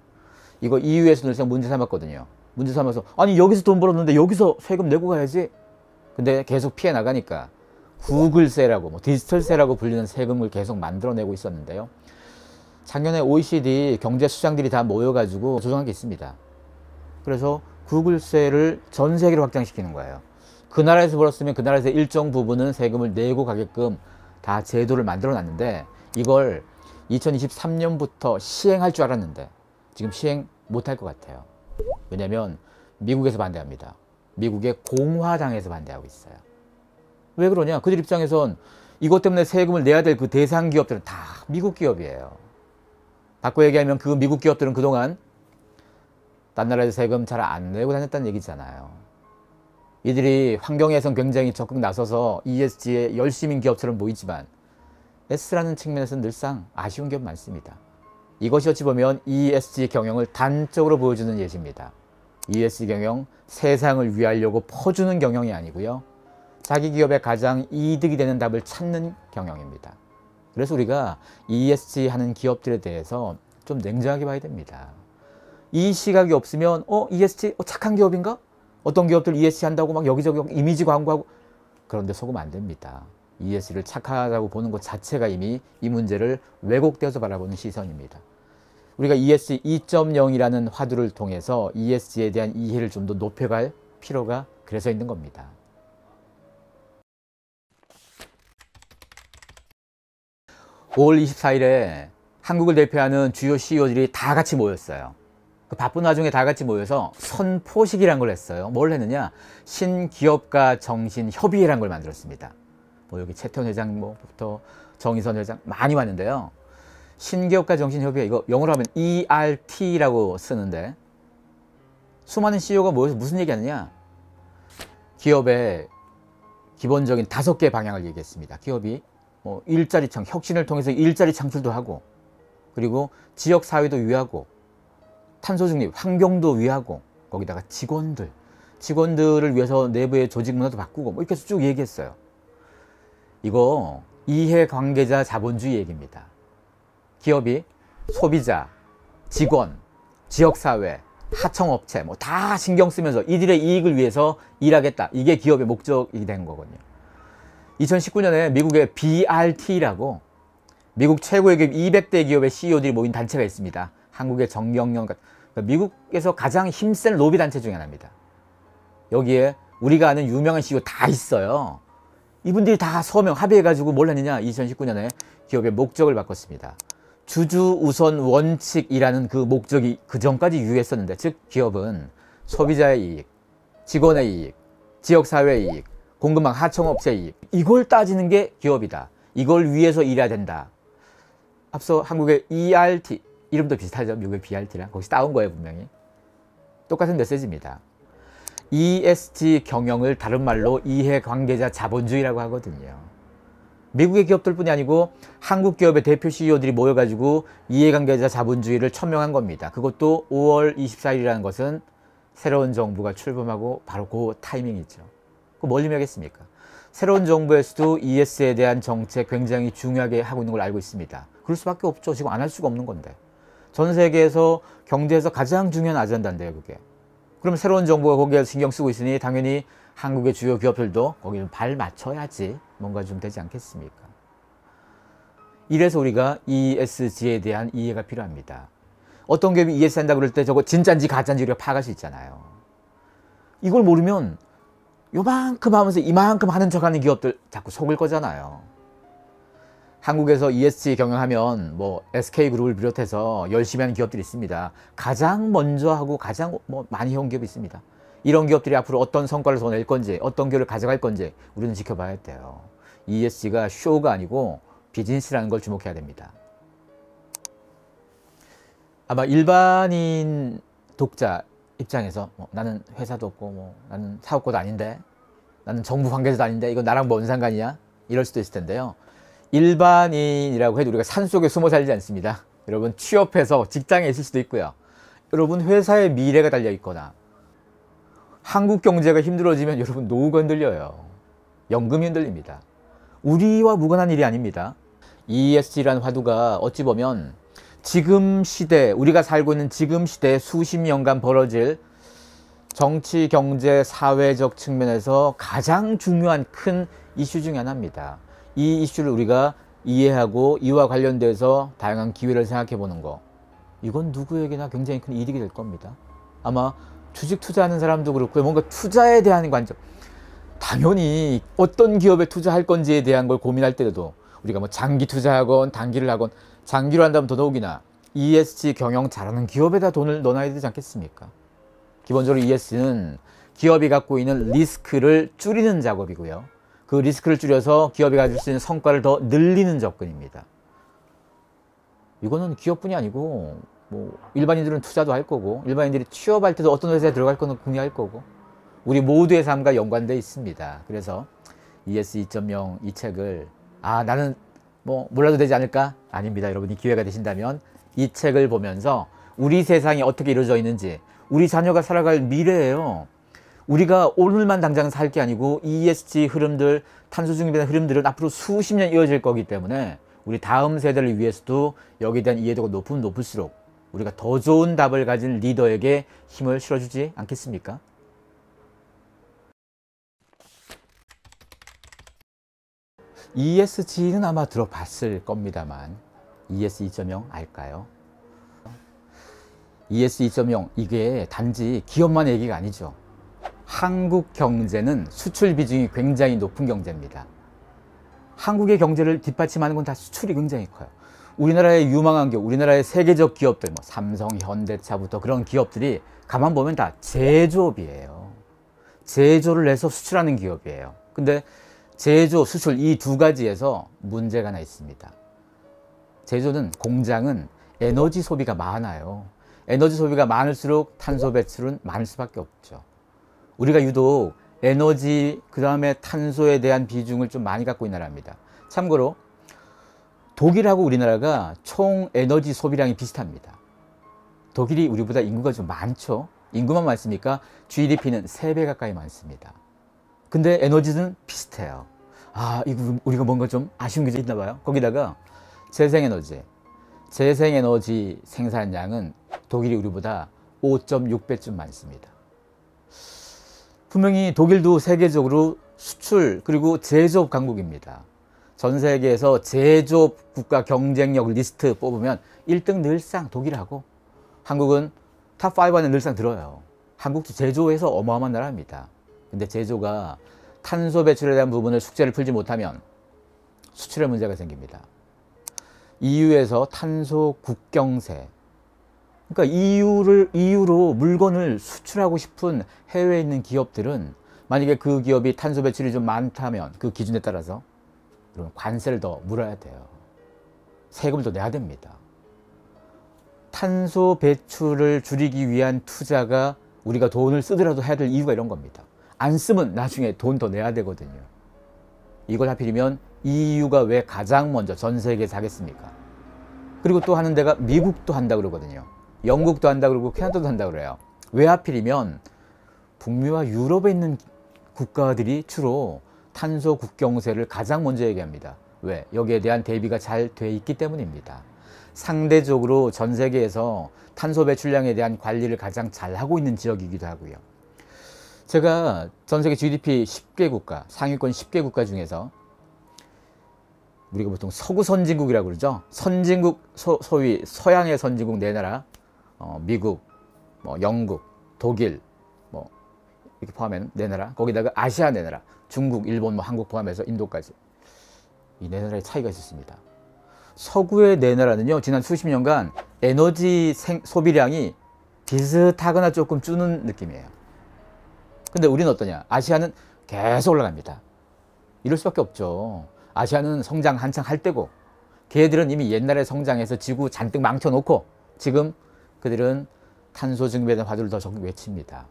이거 EU에서 늘상 문제 삼았거든요. 문제 삼아서 아니 여기서 돈 벌었는데 여기서 세금 내고 가야지. 근데 계속 피해 나가니까 구글세라고 뭐 디지털세라고 불리는 세금을 계속 만들어내고 있었는데요. 작년에 OECD 경제 수장들이 다 모여가지고 조정한 게 있습니다. 그래서 구글세를 전 세계로 확장시키는 거예요. 그 나라에서 벌었으면 그 나라에서 일정 부분은 세금을 내고 가게끔 다 제도를 만들어 놨는데, 이걸 2023년부터 시행할 줄 알았는데 지금 시행 못할 것 같아요. 왜냐면 미국에서 반대합니다. 미국의 공화당에서 반대하고 있어요. 왜 그러냐? 그들 입장에선 이것 때문에 세금을 내야 될 그 대상 기업들은 다 미국 기업이에요. 바꿔 얘기하면 그 미국 기업들은 그동안 딴 나라에서 세금 잘 안 내고 다녔다는 얘기잖아요. 이들이 환경에선 굉장히 적극 나서서 ESG에 열심인 기업처럼 보이지만 S라는 측면에서는 늘상 아쉬운 기업 많습니다. 이것이 어찌 보면 ESG 경영을 단적으로 보여주는 예시입니다. ESG 경영, 세상을 위하려고 퍼주는 경영이 아니고요. 자기 기업에 가장 이득이 되는 답을 찾는 경영입니다. 그래서 우리가 ESG 하는 기업들에 대해서 좀 냉정하게 봐야 됩니다. 이 시각이 없으면 ESG 착한 기업인가? 어떤 기업들 ESG 한다고 막 여기저기 이미지 광고하고, 그런데 속으면 안 됩니다. ESG를 착하다고 보는 것 자체가 이미 이 문제를 왜곡되어서 바라보는 시선입니다. 우리가 ESG 2.0이라는 화두를 통해서 ESG에 대한 이해를 좀 더 높여갈 필요가 그래서 있는 겁니다. 5월 24일에 한국을 대표하는 주요 CEO들이 다 같이 모였어요. 그 바쁜 와중에 다 같이 모여서 선포식이라는 걸 했어요. 뭘 했느냐? 신기업가 정신협의회라는 걸 만들었습니다. 뭐 여기 최태원 회장부터 정의선 회장 많이 왔는데요. 신기업가 정신협의회, 이거 영어로 하면 ERT라고 쓰는데, 수많은 CEO가 모여서 무슨 얘기 하느냐? 기업의 기본적인 5개의 방향을 얘기했습니다. 기업이 일자리 혁신을 통해서 일자리 창출도 하고, 그리고 지역 사회도 위하고, 탄소 중립, 환경도 위하고, 거기다가 직원들을 위해서 내부의 조직 문화도 바꾸고, 뭐 이렇게 쭉 얘기했어요. 이거 이해관계자 자본주의 얘기입니다. 기업이 소비자, 직원, 지역사회, 하청업체 뭐 다 신경 쓰면서 이들의 이익을 위해서 일하겠다. 이게 기업의 목적이 된 거거든요. 2019년에 미국의 BRT라고 미국 최고의 기업 200대 기업의 CEO들이 모인 단체가 있습니다. 한국의 정경련 같은, 미국에서 가장 힘센 로비 단체 중에 하나입니다. 여기에 우리가 아는 유명한 CEO 다 있어요. 이분들이 다 서명 합의해가지고 뭘 했느냐? 2019년에 기업의 목적을 바꿨습니다. 주주 우선 원칙이라는 그 목적이 그 전까지 유효했었는데, 즉 기업은 소비자의 이익, 직원의 이익, 지역사회의 이익, 공급망 하청업체의 이익, 이걸 따지는 게 기업이다. 이걸 위해서 일해야 된다. 앞서 한국의 ERT, 이름도 비슷하죠. 미국의 BRT랑 거기서 따온 거예요. 분명히 똑같은 메시지입니다. ESG 경영을 다른 말로 이해관계자 자본주의라고 하거든요. 미국의 기업들뿐이 아니고 한국 기업의 대표 CEO들이 모여가지고 이해관계자 자본주의를 천명한 겁니다. 그것도 5월 24일이라는 것은 새로운 정부가 출범하고 바로 그 타이밍이죠. 그 뭘 의미하겠습니까? 새로운 정부에서도 ES에 대한 정책 굉장히 중요하게 하고 있는 걸 알고 있습니다. 그럴 수밖에 없죠. 지금 안 할 수가 없는 건데. 전 세계에서 경제에서 가장 중요한 아젠다인데요, 그게. 그럼 새로운 정부가 거기에 신경 쓰고 있으니 당연히 한국의 주요 기업들도 거기에 발 맞춰야지 뭔가 좀 되지 않겠습니까? 이래서 우리가 ESG에 대한 이해가 필요합니다. 어떤 기업이 ES 한다 그럴 때 저거 진짜인지 가짜인지 우리가 파악할 수 있잖아요. 이걸 모르면 요만큼 하면서 이만큼 하는 척하는 기업들 자꾸 속을 거잖아요. 한국에서 ESG 경영하면 뭐 SK그룹을 비롯해서 열심히 하는 기업들이 있습니다. 가장 먼저 하고 가장 많이 해온 기업이 있습니다. 이런 기업들이 앞으로 어떤 성과를 더 낼 건지 어떤 기업을 가져갈 건지 우리는 지켜봐야 돼요. ESG가 쇼가 아니고 비즈니스라는 걸 주목해야 됩니다. 아마 일반인 독자 입장에서 나는 회사도 없고 나는 사업가도 아닌데 나는 정부 관계자도 아닌데 이거 나랑 뭔 상관이야? 이럴 수도 있을 텐데요. 일반인이라고 해도 우리가 산속에 숨어 살지 않습니다. 여러분 취업해서 직장에 있을 수도 있고요. 여러분 회사의 미래가 달려 있거나 한국 경제가 힘들어지면 여러분 노후가 흔들려요. 연금이 흔들립니다. 우리와 무관한 일이 아닙니다. ESG라는 화두가 어찌 보면 지금 시대, 우리가 살고 있는 지금 시대에 수십 년간 벌어질 정치, 경제, 사회적 측면에서 가장 중요한 큰 이슈 중에 하나입니다. 이 이슈를 우리가 이해하고 이와 관련돼서 다양한 기회를 생각해 보는 거, 이건 누구에게나 굉장히 큰 이득이 될 겁니다. 아마 주식 투자하는 사람도 그렇고요. 뭔가 투자에 대한 관점, 당연히 어떤 기업에 투자할 건지에 대한 걸 고민할 때도 우리가 뭐 장기 투자하건 단기를 하건, 장기로 한다면 더더욱이나 ESG 경영 잘하는 기업에다 돈을 넣어놔야 되지 않겠습니까? 기본적으로 ESG는 기업이 갖고 있는 리스크를 줄이는 작업이고요. 그 리스크를 줄여서 기업이 가질 수 있는 성과를 더 늘리는 접근입니다. 이거는 기업뿐이 아니고 뭐 일반인들은 투자도 할 거고, 일반인들이 취업할 때도 어떤 회사에 들어갈 거는 궁리할 거고, 우리 모두의 삶과 연관되어 있습니다. 그래서 ES 2.0 이 책을 나는 뭐 몰라도 되지 않을까? 아닙니다. 여러분이 기회가 되신다면 이 책을 보면서 우리 세상이 어떻게 이루어져 있는지, 우리 자녀가 살아갈 미래예요. 우리가 오늘만 당장 살 게 아니고 ESG 흐름들, 탄소 중립의 흐름들은 앞으로 수십 년 이어질 거기 때문에 우리 다음 세대를 위해서도 여기에 대한 이해도가 높으면 높을수록 우리가 더 좋은 답을 가진 리더에게 힘을 실어주지 않겠습니까? ESG는 아마 들어봤을 겁니다만 ES 2.0 알까요? ES 2.0 이게 단지 기업만의 얘기가 아니죠. 한국 경제는 수출 비중이 굉장히 높은 경제입니다. 한국의 경제를 뒷받침하는 건 다 수출이 굉장히 커요. 우리나라의 유망한 기업, 우리나라의 세계적 기업들, 뭐 삼성, 현대차부터 그런 기업들이 가만 보면 다 제조업이에요. 제조를 해서 수출하는 기업이에요. 근데 제조, 수출 이 두 가지에서 문제가 하나 있습니다. 제조는, 공장은 에너지 소비가 많아요. 에너지 소비가 많을수록 탄소 배출은 많을 수밖에 없죠. 우리가 유독 에너지, 그 다음에 탄소에 대한 비중을 좀 많이 갖고 있는 나라입니다. 참고로 독일하고 우리나라가 총 에너지 소비량이 비슷합니다. 독일이 우리보다 인구가 좀 많죠. 인구만 많습니까? GDP는 3배 가까이 많습니다. 근데 에너지는 비슷해요. 이거 우리가 뭔가 좀 아쉬운 게 있나 봐요. 거기다가 재생에너지 생산량은 독일이 우리보다 5.6배쯤 많습니다. 분명히 독일도 세계적으로 수출 그리고 제조업 강국입니다. 전 세계에서 제조업 국가 경쟁력 리스트 뽑으면 1등 늘상 독일하고, 한국은 탑5 안에 늘상 들어요. 한국도 제조에서 어마어마한 나라입니다. 근데 제조가 탄소 배출에 대한 부분을 숙제를 풀지 못하면 수출에 문제가 생깁니다. EU에서 탄소 국경세, 그러니까 EU로 물건을 수출하고 싶은 해외에 있는 기업들은 만약에 그 기업이 탄소 배출이 좀 많다면 그 기준에 따라서 그러면 관세를 더 물어야 돼요. 세금을 더 내야 됩니다. 탄소 배출을 줄이기 위한 투자가 우리가 돈을 쓰더라도 해야 될 이유가 이런 겁니다. 안 쓰면 나중에 돈 더 내야 되거든요. 이걸 하필이면 EU가 왜 가장 먼저 전 세계에서 하겠습니까? 그리고 또 하는 데가 미국도 한다 그러거든요. 영국도 한다 그러고 캐나다도 한다 그래요. 왜 하필이면 북미와 유럽에 있는 국가들이 주로 탄소 국경세를 가장 먼저 얘기합니다. 왜? 여기에 대한 대비가 잘 돼 있기 때문입니다. 상대적으로 전 세계에서 탄소 배출량에 대한 관리를 가장 잘하고 있는 지역이기도 하고요. 제가 전 세계 GDP 10개 국가, 상위권 10개 국가 중에서 우리가 보통 서구 선진국이라고 그러죠. 선진국, 소위 서양의 선진국 네 나라, 미국, 영국, 독일, 이렇게 포함하면 네 나라, 거기다가 아시아 네 나라, 중국, 일본, 한국 포함해서 인도까지 이 네 나라의 차이가 있었습니다. 서구의 네 나라는요, 지난 수십 년간 에너지 소비량이 비슷하거나 조금 주는 느낌이에요. 근데 우리는 어떠냐? 아시아는 계속 올라갑니다. 이럴 수밖에 없죠. 아시아는 성장 한창 할 때고, 걔들은 이미 옛날에 성장해서 지구 잔뜩 망쳐놓고 지금 그들은 탄소 중립에 대한 화두를 더 적극 외칩니다.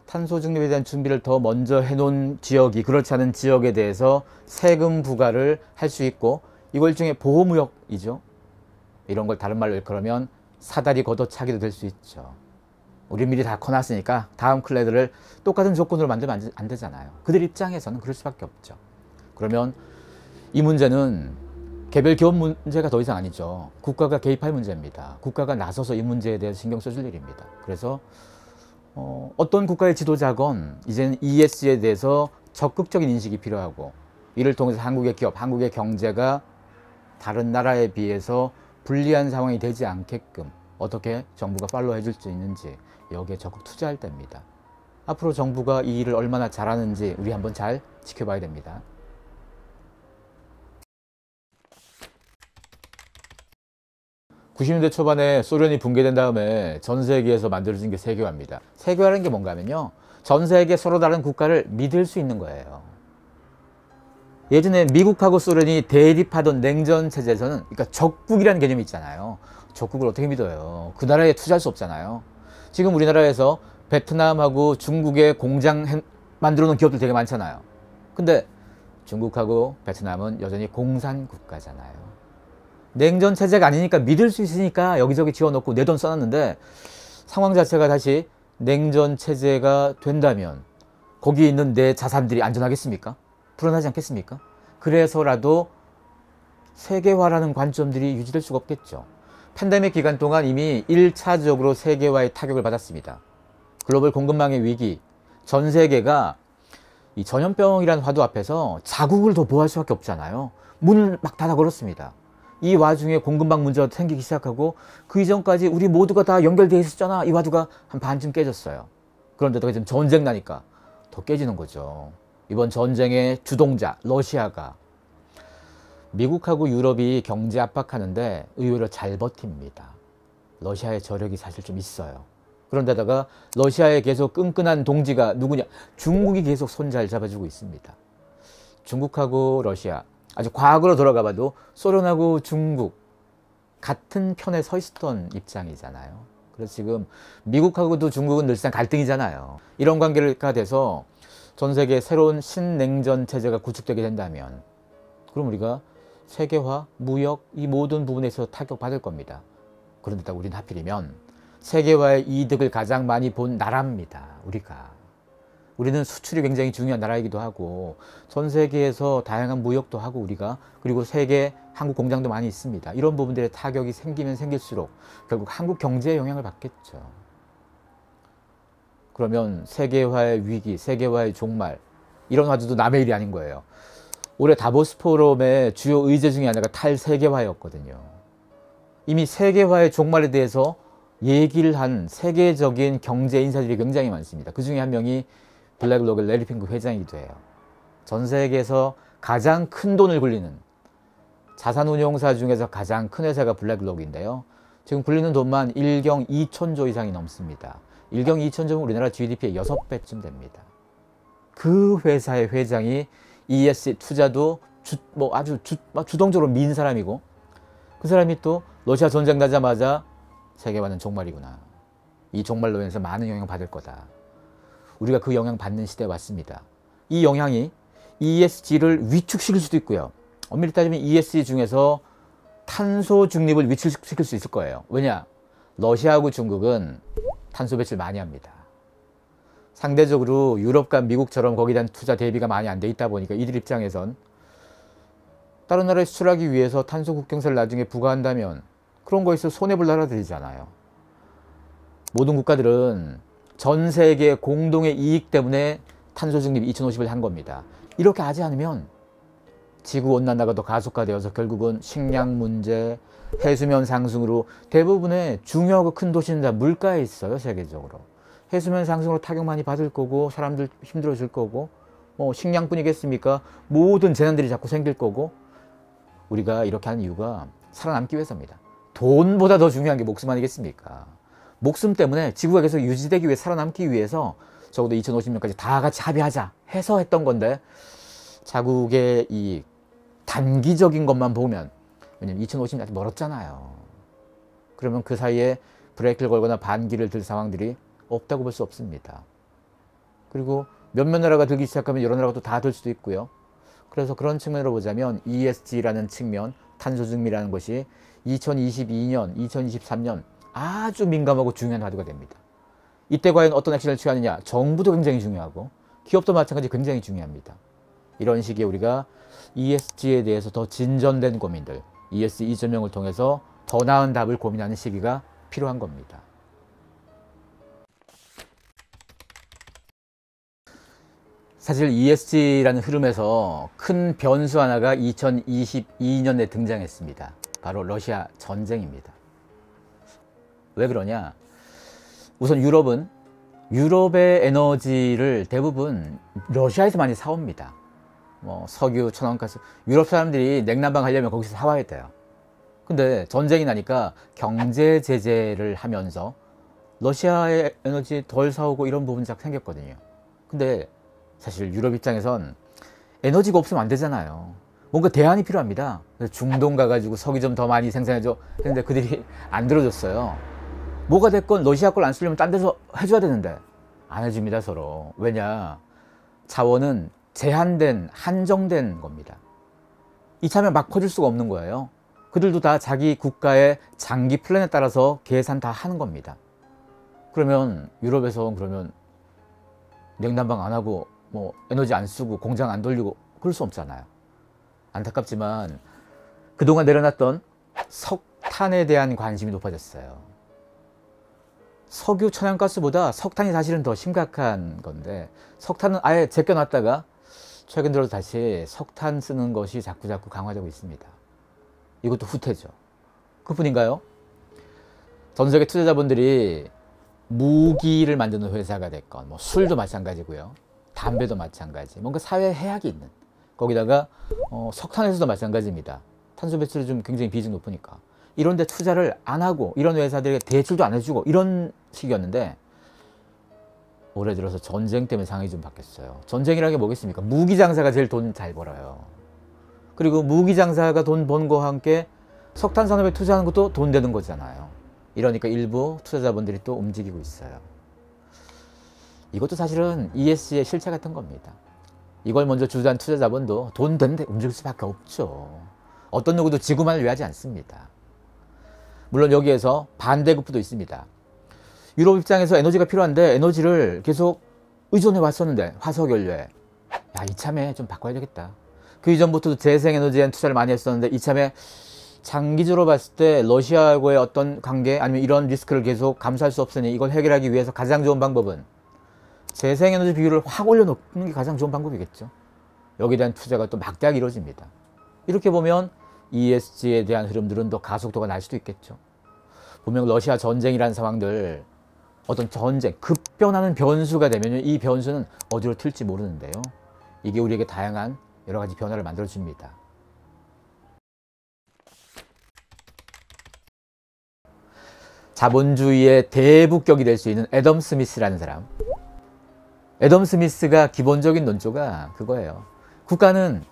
탄소 중립에 대한 준비를 더 먼저 해놓은 지역이 그렇지 않은 지역에 대해서 세금 부과를 할 수 있고, 이걸 중에 보호무역이죠. 이런 걸 다른 말로 그러면 사다리 걷어차기도 될 수 있죠. 우리 미리 다 커놨으니까 다음 클레드를 똑같은 조건으로 만들면 안 되잖아요. 그들 입장에서는 그럴 수밖에 없죠. 그러면 이 문제는 개별 기업 문제가 더 이상 아니죠. 국가가 개입할 문제입니다. 국가가 나서서 이 문제에 대해서 신경 써줄 일입니다. 그래서 어떤 국가의 지도자건 이제는 ESG에 대해서 적극적인 인식이 필요하고, 이를 통해서 한국의 기업, 한국의 경제가 다른 나라에 비해서 불리한 상황이 되지 않게끔 어떻게 정부가 팔로우 해줄 수 있는지 여기에 적극 투자할 때입니다. 앞으로 정부가 이 일을 얼마나 잘하는지 우리 한번 잘 지켜봐야 됩니다. 90년대 초반에 소련이 붕괴된 다음에 전 세계에서 만들어진 게 세계화입니다. 세계화라는 게 뭔가 하면요, 전 세계 서로 다른 국가를 믿을 수 있는 거예요. 예전에 미국하고 소련이 대립하던 냉전 체제에서는, 그러니까 적국이라는 개념이 있잖아요. 적국을 어떻게 믿어요? 그 나라에 투자할 수 없잖아요. 지금 우리나라에서 베트남하고 중국에 공장 만들어 놓은 기업들 되게 많잖아요. 근데 중국하고 베트남은 여전히 공산 국가잖아요. 냉전 체제가 아니니까 믿을 수 있으니까 여기저기 지어놓고 내 돈 써놨는데, 상황 자체가 다시 냉전 체제가 된다면 거기 있는 내 자산들이 안전하겠습니까? 불안하지 않겠습니까? 그래서라도 세계화라는 관점들이 유지될 수가 없겠죠. 팬데믹 기간 동안 이미 1차적으로 세계화의 타격을 받았습니다. 글로벌 공급망의 위기, 전 세계가 이 전염병이라는 화두 앞에서 자국을 더 보호할 수밖에 없잖아요. 문을 막 닫아 걸었습니다. 이 와중에 공급망 문제가 생기기 시작하고, 그 이전까지 우리 모두가 다 연결되어 있었잖아. 이 화두가 한 반쯤 깨졌어요. 그런데도 지금 전쟁 나니까 더 깨지는 거죠. 이번 전쟁의 주동자 러시아가 미국하고 유럽이 경제 압박하는데 의외로 잘 버팁니다. 러시아의 저력이 사실 좀 있어요. 그런데다가 러시아의 계속 끈끈한 동지가 누구냐? 중국이 계속 손 잘 잡아주고 있습니다. 중국하고 러시아, 아주 과거로 돌아가 봐도 소련하고 중국 같은 편에 서 있었던 입장이잖아요. 그래서 지금 미국하고도 중국은 늘상 갈등이잖아요. 이런 관계가 돼서 전 세계에 새로운 신냉전 체제가 구축되게 된다면, 그럼 우리가 세계화, 무역, 이 모든 부분에서 타격받을 겁니다. 그런데다 우리는 하필이면 세계화의 이득을 가장 많이 본 나라입니다. 우리는 수출이 굉장히 중요한 나라이기도 하고, 전 세계에서 다양한 무역도 하고 우리가, 그리고 세계 한국 공장도 많이 있습니다. 이런 부분들의 타격이 생기면 생길수록 결국 한국 경제에 영향을 받겠죠. 그러면 세계화의 위기, 세계화의 종말, 이런 화두도 남의 일이 아닌 거예요. 올해 다보스 포럼의 주요 의제 중에 하나가 탈세계화였거든요. 이미 세계화의 종말에 대해서 얘기를 한 세계적인 경제 인사들이 굉장히 많습니다. 그 중에 한 명이 블랙록의 레리 핑크 회장이기도 해요. 전 세계에서 가장 큰 돈을 굴리는 자산운용사 중에서 가장 큰 회사가 블랙록인데요. 지금 굴리는 돈만 1경 2천조 이상이 넘습니다. 1경 2천조면 우리나라 GDP의 6배쯤 됩니다. 그 회사의 회장이 ESG 투자도 아주 주동적으로 민 사람이고, 그 사람이 또 러시아 전쟁 나자마자 세계화는 종말이구나, 이 종말로 인해서 많은 영향을 받을 거다, 우리가 그 영향 받는 시대에 왔습니다. 이 영향이 ESG를 위축시킬 수도 있고요. 엄밀히 따지면 ESG 중에서 탄소 중립을 위축시킬 수 있을 거예요. 왜냐? 러시아하고 중국은 탄소 배출 많이 합니다. 상대적으로 유럽과 미국처럼 거기에 대한 투자 대비가 많이 안 돼 있다 보니까 이들 입장에선 다른 나라에 수출하기 위해서 탄소 국경세를 나중에 부과한다면 그런 거에서 손해볼 나라들이잖아요. 모든 국가들은 전 세계 공동의 이익 때문에 탄소 중립 2050을 한 겁니다. 이렇게 하지 않으면 지구온난화가 더 가속화되어서 결국은 식량 문제, 해수면 상승으로 대부분의 중요하고 큰 도시는 다 물가에 있어요. 세계적으로. 해수면 상승으로 타격 많이 받을 거고 사람들 힘들어질 거고 식량뿐이겠습니까? 모든 재난들이 자꾸 생길 거고 우리가 이렇게 하는 이유가 살아남기 위해서입니다. 돈보다 더 중요한 게 목숨 아니겠습니까? 목숨 때문에 지구가 계속 유지되기 위해 살아남기 위해서 적어도 2050년까지 다 같이 합의하자 해서 했던 건데 자국의 이 단기적인 것만 보면 왜냐면 2050년 아직 멀었잖아요. 그러면 그 사이에 브레이크를 걸거나 반기를 들 상황들이 없다고 볼 수 없습니다. 그리고 몇몇 나라가 들기 시작하면 여러 나라가 또 다 들 수도 있고요. 그래서 그런 측면으로 보자면 ESG라는 측면, 탄소중립이라는 것이 2022년, 2023년 아주 민감하고 중요한 화두가 됩니다. 이때 과연 어떤 액션을 취하느냐, 정부도 굉장히 중요하고 기업도 마찬가지 굉장히 중요합니다. 이런 식의 우리가 ESG에 대해서 더 진전된 고민들, ESG 2.0을 통해서 더 나은 답을 고민하는 시기가 필요한 겁니다. 사실 ESG라는 흐름에서 큰 변수 하나가 2022년에 등장했습니다. 바로 러시아 전쟁입니다. 왜 그러냐? 우선 유럽의 에너지를 대부분 러시아에서 많이 사옵니다. 석유, 천연가스. 유럽 사람들이 냉난방 하려면 거기서 사와야 돼요. 근데 전쟁이 나니까 경제 제재를 하면서 러시아의 에너지 덜 사오고 이런 부분이 딱 생겼거든요. 근데 사실 유럽 입장에선 에너지가 없으면 안 되잖아요. 뭔가 대안이 필요합니다. 그래서 중동 가가지고 석유 좀 더 많이 생산해줘 했는데 그들이 안 들어줬어요. 뭐가 됐건 러시아 걸 안 쓰려면 딴 데서 해줘야 되는데 안 해줍니다. 서로. 왜냐? 자원은 제한된, 한정된 겁니다. 이참에 막 퍼줄 수가 없는 거예요. 그들도 다 자기 국가의 장기 플랜에 따라서 계산 다 하는 겁니다. 그러면 유럽에서 그러면 냉난방 안 하고 에너지 안 쓰고 공장 안 돌리고 그럴 수 없잖아요. 안타깝지만 그동안 내려놨던 석탄에 대한 관심이 높아졌어요. 석유, 천연가스보다 석탄이 사실은 더 심각한 건데 석탄은 아예 제껴놨다가 최근 들어 다시 석탄 쓰는 것이 자꾸자꾸 강화되고 있습니다. 이것도 후퇴죠. 그뿐인가요? 전 세계 투자자분들이 무기를 만드는 회사가 됐건 술도 마찬가지고요. 담배도 마찬가지. 뭔가 사회에 해악이 있는. 거기다가 석탄에서도 마찬가지입니다. 탄소 배출이 좀 굉장히 비중이 높으니까. 이런 데 투자를 안 하고 이런 회사들에게 대출도 안 해주고 이런 식이었는데 올해 들어서 전쟁 때문에 상황이 좀 바뀌었어요. 전쟁이라는 게 뭐겠습니까? 무기 장사가 제일 돈 잘 벌어요. 그리고 무기 장사가 돈 번 거와 함께 석탄 산업에 투자하는 것도 돈 되는 거잖아요. 이러니까 일부 투자자분들이 또 움직이고 있어요. 이것도 사실은 ESG의 실체 같은 겁니다. 이걸 먼저 주도한 투자자분도 돈 되는데 움직일 수밖에 없죠. 어떤 누구도 지구만을 위하지 않습니다. 물론 여기에서 반대급부도 있습니다. 유럽 입장에서 에너지가 필요한데 에너지를 계속 의존해 왔었는데 화석연료에 이참에 좀 바꿔야 되겠다. 그 이전부터도 재생에너지에 투자를 많이 했었는데 이참에 장기적으로 봤을 때 러시아하고의 어떤 관계 아니면 이런 리스크를 계속 감수할 수 없으니 이걸 해결하기 위해서 가장 좋은 방법은 재생에너지 비율을 확 올려놓는 게 가장 좋은 방법이겠죠. 여기에 대한 투자가 또 막대하게 이루어집니다. 이렇게 보면 ESG에 대한 흐름들은 더 가속도가 날 수도 있겠죠. 분명 러시아 전쟁이라는 상황들 어떤 전쟁, 급변하는 변수가 되면 이 변수는 어디로 튈지 모르는데요. 이게 우리에게 다양한 여러 가지 변화를 만들어줍니다. 자본주의의 대북격이 될 수 있는 애덤 스미스라는 사람. 애덤 스미스가 기본적인 논조가 그거예요. 국가는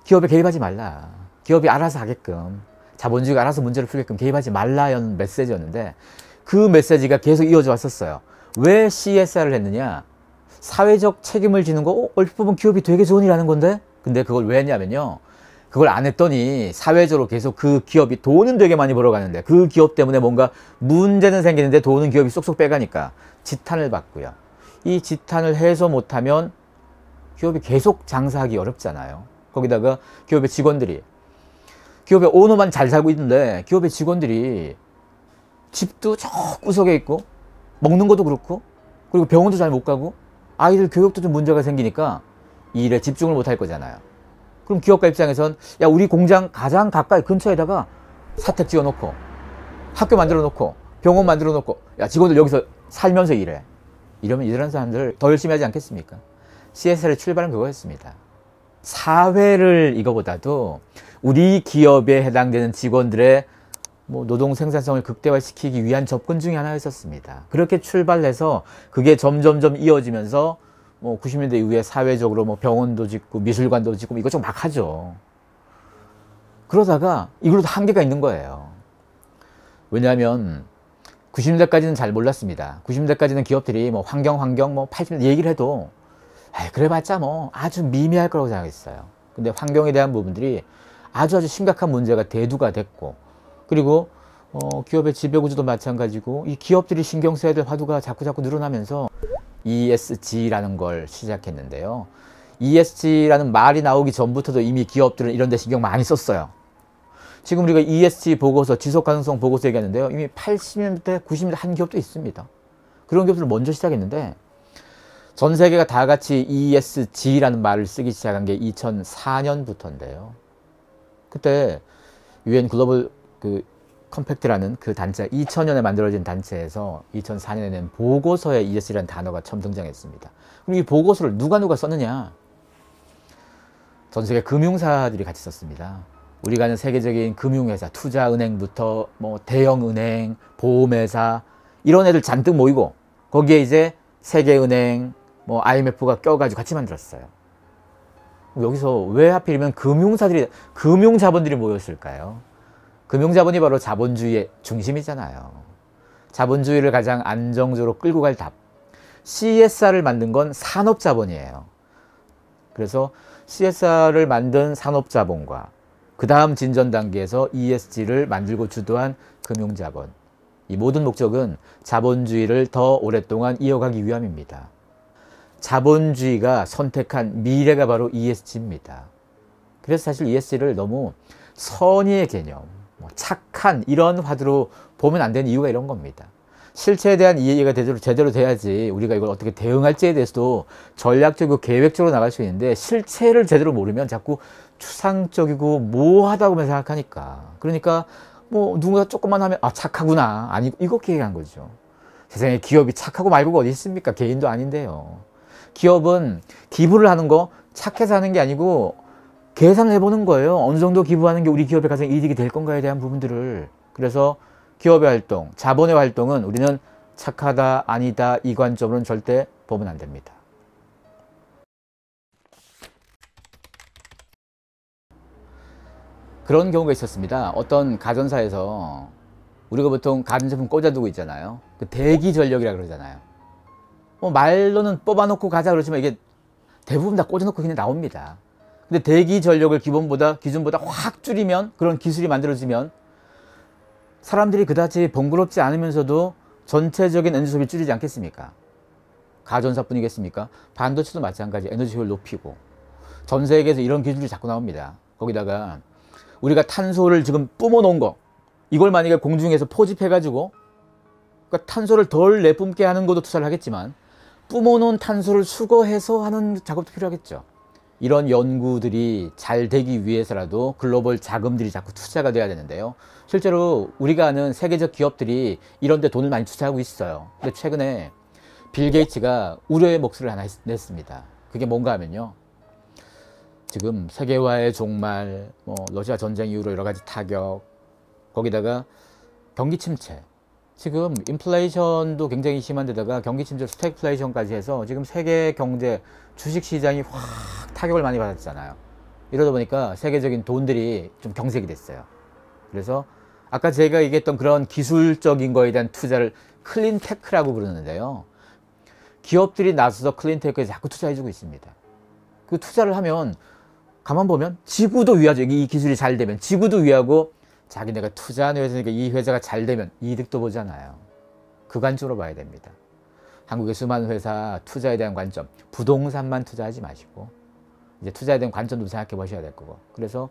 기업에 개입하지 말라. 기업이 알아서 하게끔, 자본주의가 알아서 문제를 풀게끔 개입하지 말라는 메시지였는데 그 메시지가 계속 이어져 왔었어요. 왜 CSR을 했느냐? 사회적 책임을 지는 거 얼핏 보면 기업이 되게 좋은 일 하는 건데? 근데 그걸 왜 했냐면요. 그걸 안 했더니 사회적으로 계속 그 기업이 돈은 되게 많이 벌어가는데 그 기업 때문에 뭔가 문제는 생기는데 돈은 기업이 쏙쏙 빼가니까 지탄을 받고요. 이 지탄을 해소 못하면 기업이 계속 장사하기 어렵잖아요. 거기다가 기업의 직원들이, 기업의 오너만 잘 살고 있는데 기업의 직원들이 집도 저 구석에 있고 먹는 것도 그렇고 그리고 병원도 잘 못 가고 아이들 교육도 좀 문제가 생기니까 이 일에 집중을 못 할 거잖아요. 그럼 기업가 입장에선 야, 우리 공장 가장 가까이 근처에다가 사택 지어 놓고 학교 만들어 놓고 병원 만들어 놓고 야, 직원들 여기서 살면서 일해. 이러면 이런 사람들 더 열심히 하지 않겠습니까? CSR의 출발은 그거였습니다. 사회를 이거보다도 우리 기업에 해당되는 직원들의 노동 생산성을 극대화시키기 위한 접근 중에 하나였었습니다. 그렇게 출발해서 그게 점점점 이어지면서 90년대 이후에 사회적으로 병원도 짓고 미술관도 짓고 이것저것 막 하죠. 그러다가 이걸로도 한계가 있는 거예요. 왜냐하면 90년대까지는 잘 몰랐습니다. 90년대까지는 기업들이 환경 80년대 얘기를 해도 그래봤자 아주 미미할 거라고 생각했어요. 근데 환경에 대한 부분들이 아주 심각한 문제가 대두가 됐고, 그리고 기업의 지배구조도 마찬가지고 이 기업들이 신경 써야 될 화두가 자꾸 늘어나면서 ESG라는 걸 시작했는데요. ESG라는 말이 나오기 전부터도 이미 기업들은 이런 데 신경 많이 썼어요. 지금 우리가 ESG 보고서, 지속가능성 보고서 얘기하는데요. 이미 80년대, 90년대 한 기업도 있습니다. 그런 기업들을 먼저 시작했는데 전 세계가 다 같이 ESG라는 말을 쓰기 시작한 게 2004년부터인데요. 그때 UN 글로벌 컴팩트라는 그 단체, 2000년에 만들어진 단체에서 2004년에 낸 보고서에 ESG라는 단어가 처음 등장했습니다. 그럼 이 보고서를 누가 썼느냐? 전 세계 금융사들이 같이 썼습니다. 우리가 아는 세계적인 금융회사, 투자은행부터 대형은행, 보험회사 이런 애들 잔뜩 모이고 거기에 이제 세계은행, IMF가 껴가지고 같이 만들었어요. 여기서 왜 하필이면 금융자본들이 모였을까요? 금융자본이 바로 자본주의의 중심이잖아요. 자본주의를 가장 안정적으로 끌고 갈 답. CSR을 만든 건 산업자본이에요. 그래서 CSR을 만든 산업자본과 그 다음 진전 단계에서 ESG를 만들고 주도한 금융자본. 이 모든 목적은 자본주의를 더 오랫동안 이어가기 위함입니다. 자본주의가 선택한 미래가 바로 ESG입니다. 그래서 사실 ESG를 너무 선의의 개념, 착한 이런 화두로 보면 안 되는 이유가 이런 겁니다. 실체에 대한 이해가 제대로 돼야지 우리가 이걸 어떻게 대응할지에 대해서도 전략적이고 계획적으로 나갈 수 있는데 실체를 제대로 모르면 자꾸 추상적이고 모호하다고만 생각하니까, 그러니까 누군가 조금만 하면 착하구나, 아니 이렇게 얘기한 거죠. 세상에 기업이 착하고 말고가 어디 있습니까? 개인도 아닌데요. 기업은 기부를 하는 거 착해서 하는 게 아니고 계산을 해보는 거예요. 어느 정도 기부하는 게 우리 기업에 가장 이득이 될 건가에 대한 부분들을. 그래서 기업의 활동, 자본의 활동은 우리는 착하다, 아니다 이 관점으로는 절대 보면 안 됩니다. 그런 경우가 있었습니다. 어떤 가전사에서 우리가 보통 가전제품 꽂아두고 있잖아요. 그 대기 전력이라 그러잖아요. 말로는 뽑아놓고 가자 그러지만 이게 대부분 다 꽂아놓고 그냥 나옵니다. 근데 대기 전력을 기준보다 확 줄이면, 그런 기술이 만들어지면 사람들이 그다지 번거롭지 않으면서도 전체적인 에너지 소비를 줄이지 않겠습니까? 가전사뿐이겠습니까? 반도체도 마찬가지, 에너지 효율을 높이고. 전 세계에서 이런 기술이 자꾸 나옵니다. 거기다가 우리가 탄소를 지금 뿜어놓은 거, 이걸 만약에 공중에서 포집해가지고, 그러니까 탄소를 덜 내뿜게 하는 것도 투자를 하겠지만 뿜어놓은 탄소를 수거해서 하는 작업도 필요하겠죠. 이런 연구들이 잘 되기 위해서라도 글로벌 자금들이 자꾸 투자가 돼야 되는데요. 실제로 우리가 아는 세계적 기업들이 이런 데 돈을 많이 투자하고 있어요. 근데 최근에 빌 게이츠가 우려의 목소리를 하나 냈습니다. 그게 뭔가 하면요, 지금 세계화의 종말, 러시아 전쟁 이후로 여러 가지 타격, 거기다가 경기 침체, 지금 인플레이션도 굉장히 심한 데다가 경기 침체, 스태그플레이션까지 해서 지금 세계 경제, 주식 시장이 확 타격을 많이 받았잖아요. 이러다 보니까 세계적인 돈들이 좀 경색이 됐어요. 그래서 아까 제가 얘기했던 그런 기술적인 거에 대한 투자를 클린테크라고 부르는데요. 기업들이 나서서 클린테크에 자꾸 투자해주고 있습니다. 그 투자를 하면 가만 보면 지구도 위하죠. 이 기술이 잘 되면 지구도 위하고 자기네가 투자하는 회사니까 이 회사가 잘 되면 이득도 보잖아요. 그 관점으로 봐야 됩니다. 한국의 수많은 회사 투자에 대한 관점, 부동산만 투자하지 마시고 이제 투자에 대한 관점도 생각해 보셔야 될 거고. 그래서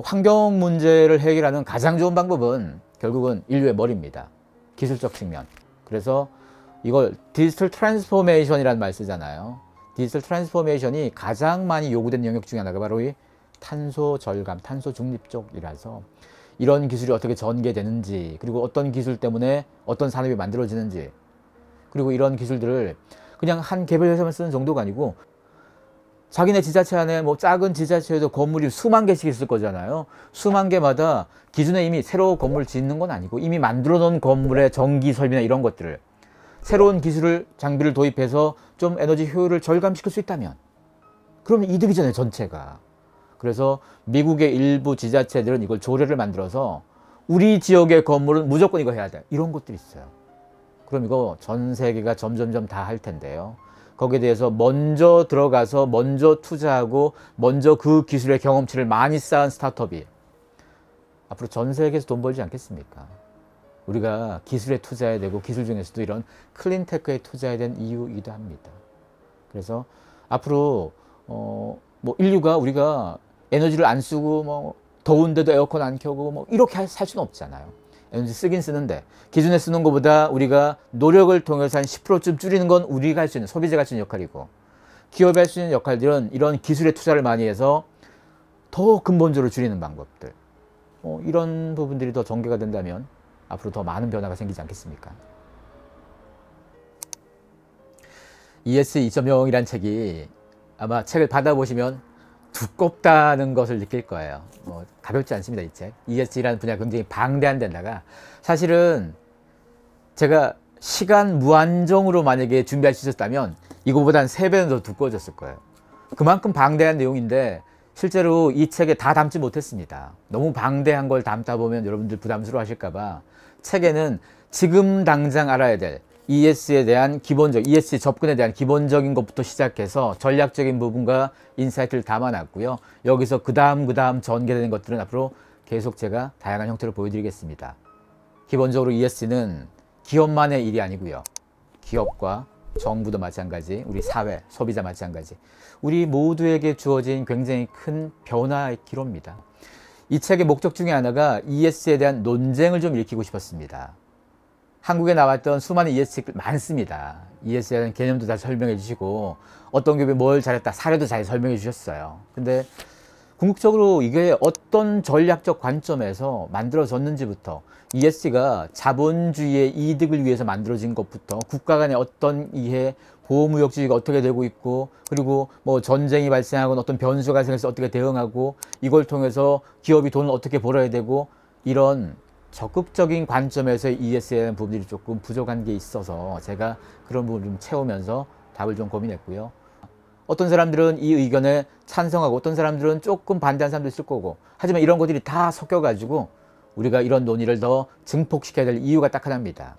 환경 문제를 해결하는 가장 좋은 방법은 결국은 인류의 머리입니다. 기술적 측면. 그래서 이걸 디지털 트랜스포메이션이라는 말 쓰잖아요. 디지털 트랜스포메이션이 가장 많이 요구된 영역 중에 하나가 바로 이 탄소 절감, 탄소 중립 쪽이라서 이런 기술이 어떻게 전개되는지, 그리고 어떤 기술 때문에 어떤 산업이 만들어지는지, 그리고 이런 기술들을 그냥 한 개별 회사만 쓰는 정도가 아니고 자기네 지자체 안에 뭐 작은 지자체에도 건물이 수만 개씩 있을 거잖아요. 수만 개마다 기존에 이미 새로 건물을 짓는 건 아니고 이미 만들어 놓은 건물의 전기 설비나 이런 것들을 새로운 기술을 장비를 도입해서 좀 에너지 효율을 절감시킬 수 있다면 그러면 이득이잖아요, 전체가. 그래서 미국의 일부 지자체들은 이걸 조례를 만들어서 우리 지역의 건물은 무조건 이거 해야 돼, 이런 것들이 있어요. 그럼 이거 전 세계가 점점점 다 할 텐데요. 거기에 대해서 먼저 들어가서 먼저 투자하고 먼저 그 기술의 경험치를 많이 쌓은 스타트업이 앞으로 전 세계에서 돈 벌지 않겠습니까? 우리가 기술에 투자해야 되고 기술 중에서도 이런 클린테크에 투자해야 되는 이유이기도 합니다. 그래서 앞으로 뭐 인류가 우리가 에너지를 안 쓰고 뭐 더운데도 에어컨 안 켜고 뭐 이렇게 살 수는 없잖아요. 에너지 쓰긴 쓰는데 기존에 쓰는 것보다 우리가 노력을 통해서 한 10%쯤 줄이는 건 우리가 할 수 있는, 소비자가 할 수 있는 역할이고, 기업이 할 수 있는 역할들은 이런 기술에 투자를 많이 해서 더 근본적으로 줄이는 방법들, 이런 부분들이 더 전개가 된다면 앞으로 더 많은 변화가 생기지 않겠습니까? ESG 2.0이란 책이 아마 책을 받아보시면 두껍다는 것을 느낄 거예요. 가볍지 않습니다, 이 책. ESG라는 분야가 굉장히 방대한 데다가 사실은 제가 시간 무한정으로 만약에 준비할 수 있었다면 이거보다 한 3배는 더 두꺼워졌을 거예요. 그만큼 방대한 내용인데 실제로 이 책에 다 담지 못했습니다. 너무 방대한 걸 담다 보면 여러분들 부담스러워 하실까봐 책에는 지금 당장 알아야 될 ESG에 대한 ESG 접근에 대한 기본적인 것부터 시작해서 전략적인 부분과 인사이트를 담아놨고요. 여기서 그 다음 전개되는 것들은 앞으로 계속 제가 다양한 형태로 보여드리겠습니다. 기본적으로 ESG는 기업만의 일이 아니고요. 기업과 정부도 마찬가지, 우리 사회, 소비자 마찬가지, 우리 모두에게 주어진 굉장히 큰 변화의 기로입니다. 이 책의 목적 중에 하나가 ESG에 대한 논쟁을 좀 일으키고 싶었습니다. 한국에 나왔던 수많은 ESG 많습니다. ESG에 대한 개념도 다 설명해 주시고 어떤 기업이 뭘 잘했다 사례도 잘 설명해 주셨어요. 근데 궁극적으로 이게 어떤 전략적 관점에서 만들어졌는지부터, ESG가 자본주의의 이득을 위해서 만들어진 것부터 국가 간의 어떤 이해, 보호무역주의가 어떻게 되고 있고, 그리고 뭐 전쟁이 발생하거나 어떤 변수가 생겨서 어떻게 대응하고, 이걸 통해서 기업이 돈을 어떻게 벌어야 되고, 이런 적극적인 관점에서의 ESG에 대한 부분들이 조금 부족한 게 있어서 제가 그런 부분을 좀 채우면서 답을 좀 고민했고요. 어떤 사람들은 이 의견에 찬성하고 어떤 사람들은 조금 반대하는 사람도 있을 거고, 하지만 이런 것들이 다 섞여가지고 우리가 이런 논의를 더 증폭시켜야 될 이유가 딱 하나입니다.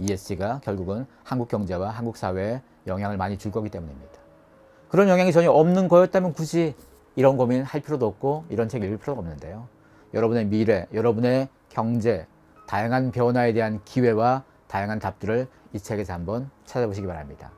ESG가 결국은 한국 경제와 한국 사회에 영향을 많이 줄 거기 때문입니다. 그런 영향이 전혀 없는 거였다면 굳이 이런 고민 할 필요도 없고 이런 책 읽을 필요가 없는데요. 여러분의 미래, 여러분의 경제, 다양한 변화에 대한 기회와 다양한 답들을 이 책에서 한번 찾아보시기 바랍니다.